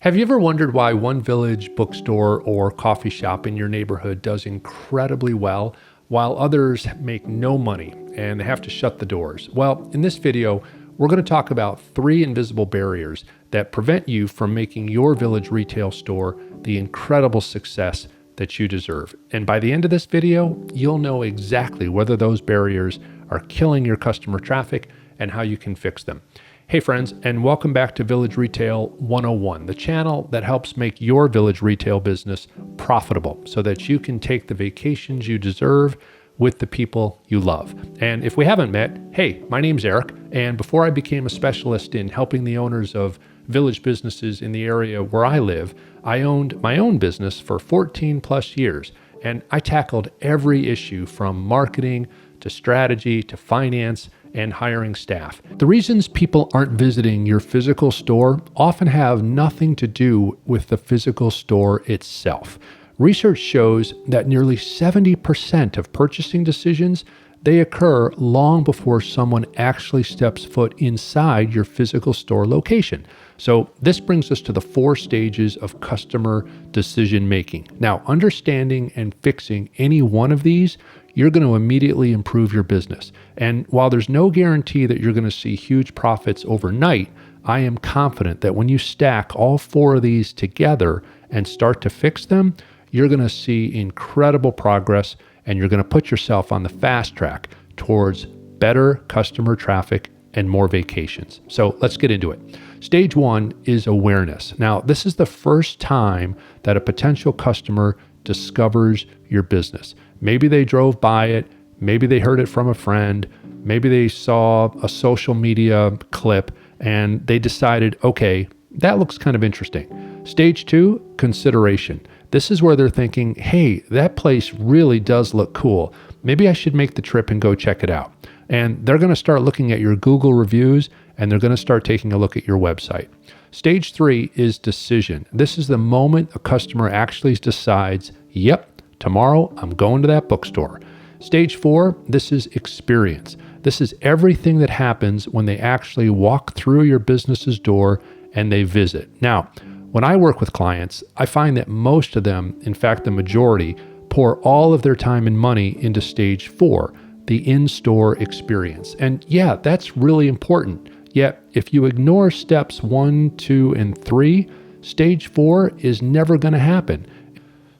Have you ever wondered why one Village bookstore or coffee shop in your neighborhood does incredibly well while others make no money and they have to shut the doors? Well, in this video, we're going to talk about 3 invisible barriers that prevent you from making your Village retail store the incredible success that you deserve. And by the end of this video, you'll know exactly whether those barriers are killing your customer traffic and how you can fix them. Hey friends, and welcome back to Village Retail 101, the channel that helps make your Village retail business profitable so that you can take the vacations you deserve with the people you love. And if we haven't met, hey, my name's Erik, and before I became a specialist in helping the owners of Village businesses in the area where I live, I owned my own business for 14 plus years, and I tackled every issue from marketing to strategy to finance and hiring staff. The reasons people aren't visiting your physical store often have nothing to do with the physical store itself. Research shows that nearly 70% of purchasing decisions, they occur long before someone actually steps foot inside your physical store location. So this brings us to the 4 stages of customer decision making. Now, understanding and fixing any one of these, you're going to immediately improve your business. And while there's no guarantee that you're going to see huge profits overnight, I am confident that when you stack all 4 of these together and start to fix them, you're going to see incredible progress and you're going to put yourself on the fast track towards better customer traffic and more vacations. So let's get into it. Stage 1 is awareness. Now, this is the first time that a potential customer discovers your business. Maybe they drove by it, maybe they heard it from a friend, maybe they saw a social media clip and they decided, okay, that looks kind of interesting. Stage 2, consideration. This is where they're thinking, hey, that place really does look cool. Maybe I should make the trip and go check it out. And they're going to start looking at your Google reviews and they're going to start taking a look at your website. Stage 3 is decision. This is the moment a customer actually decides, yep, tomorrow I'm going to that bookstore. Stage 4, this is experience. This is everything that happens when they actually walk through your business's door and they visit. Now, when I work with clients, I find that most of them, in fact, the majority, pour all of their time and money into stage 4, the in-store experience. And yeah, that's really important. Yet, if you ignore steps 1, 2, and 3, stage 4 is never going to happen.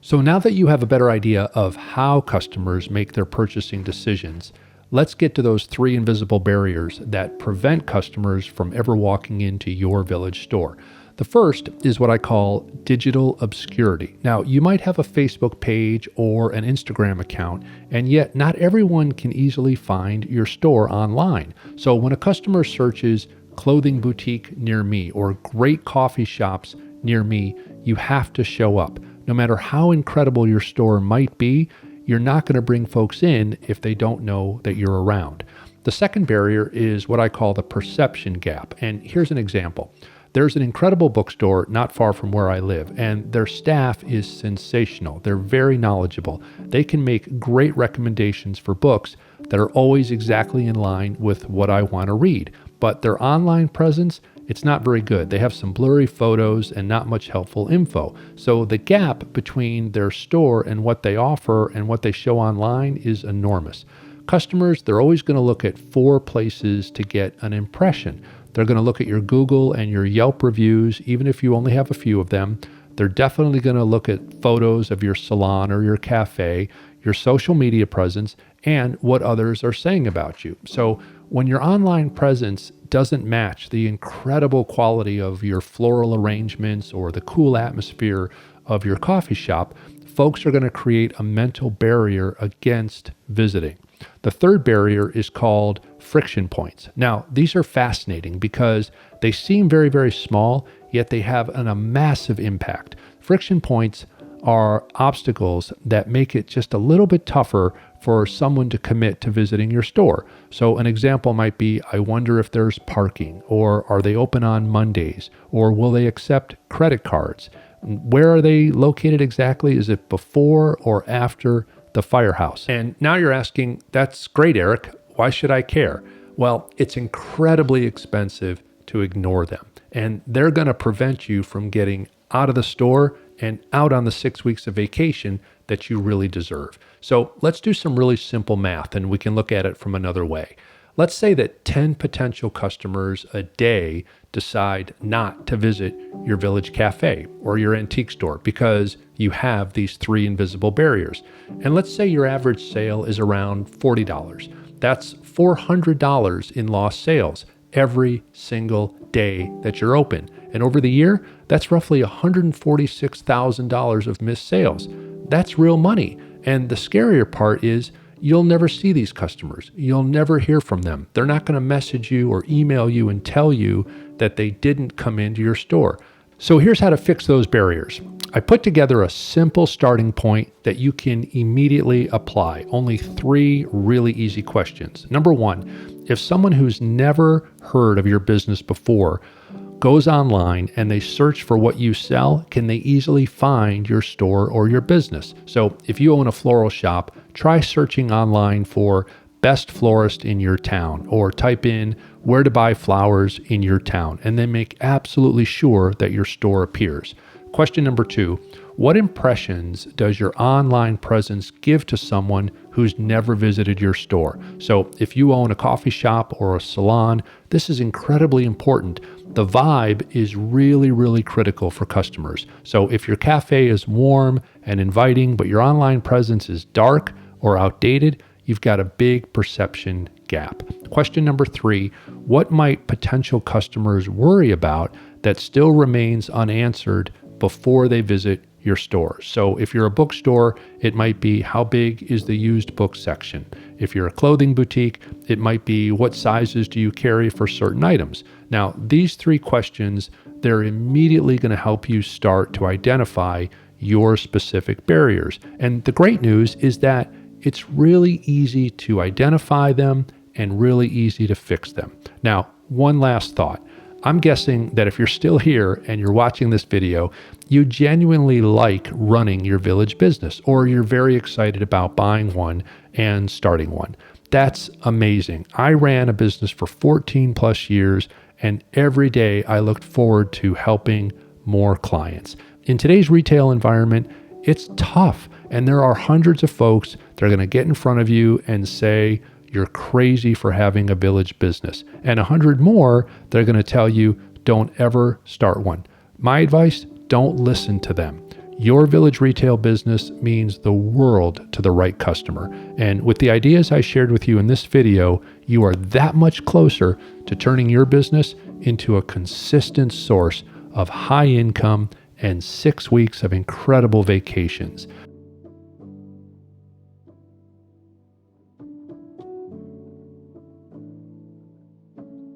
So now that you have a better idea of how customers make their purchasing decisions, let's get to those 3 invisible barriers that prevent customers from ever walking into your Village store. The first is what I call digital obscurity. Now, you might have a Facebook page or an Instagram account, and yet not everyone can easily find your store online. So when a customer searches clothing boutique near me or great coffee shops near me, you have to show up. No matter how incredible your store might be, you're not going to bring folks in if they don't know that you're around. The second barrier is what I call the perception gap. And here's an example. There's an incredible bookstore not far from where I live, and their staff is sensational. They're very knowledgeable. They can make great recommendations for books that are always exactly in line with what I want to read. But their online presence, it's not very good. They have some blurry photos and not much helpful info. So the gap between their store and what they offer and what they show online is enormous. Customers, they're always going to look at 4 places to get an impression. They're going to look at your Google and your Yelp reviews, even if you only have a few of them. They're definitely going to look at photos of your salon or your cafe, your social media presence, and what others are saying about you. So when your online presence doesn't match the incredible quality of your floral arrangements or the cool atmosphere of your coffee shop, folks are going to create a mental barrier against visiting. The third barrier is called friction points. Now, these are fascinating because they seem very, very small, yet they have a massive impact. Friction points are obstacles that make it just a little bit tougher for someone to commit to visiting your store. So an example might be, I wonder if there's parking, or are they open on Mondays, or will they accept credit cards? Where are they located exactly? Is it before or after the firehouse? And now you're asking, that's great, Erik. Why should I care? Well, it's incredibly expensive to ignore them. and they're going to prevent you from getting out of the store and out on the 6 weeks of vacation that you really deserve. So let's do some really simple math and we can look at it from another way. Let's say that 10 potential customers a day decide not to visit your village cafe or your antique store because you have these 3 invisible barriers. And let's say your average sale is around $40. That's $400 in lost sales every single day that you're open. And over the year, that's roughly $146,000 of missed sales. That's real money. And the scarier part is you'll never see these customers. You'll never hear from them. They're not going to message you or email you and tell you that they didn't come into your store. So here's how to fix those barriers. I put together a simple starting point that you can immediately apply. Only 3 really easy questions. Number 1, if someone who's never heard of your business before goes online and they search for what you sell, can they easily find your store or your business? So if you own a floral shop, try searching online for best florist in your town, or type in where to buy flowers in your town, and then make absolutely sure that your store appears. Question number 2, what impressions does your online presence give to someone who's never visited your store? So if you own a coffee shop or a salon, this is incredibly important. The vibe is really, really critical for customers. So if your cafe is warm and inviting, but your online presence is dark or outdated, you've got a big perception gap. Question number 3, what might potential customers worry about that still remains unanswered before they visit your store? So if you're a bookstore, it might be how big is the used book section? If you're a clothing boutique, it might be what sizes do you carry for certain items? Now, these 3 questions, they're immediately going to help you start to identify your specific barriers. And the great news is that it's really easy to identify them and really easy to fix them. Now, one last thought. I'm guessing that if you're still here and you're watching this video, you genuinely like running your village business, or you're very excited about buying one and starting one. That's amazing. I ran a business for 14 plus years, and every day I looked forward to helping more clients. In today's retail environment, it's tough, and there are hundreds of folks that are going to get in front of you and say, you're crazy for having a village business. And 100 more, they're going to tell you, don't ever start one. My advice, don't listen to them. Your village retail business means the world to the right customer. And with the ideas I shared with you in this video, you are that much closer to turning your business into a consistent source of high income and 6 weeks of incredible vacations.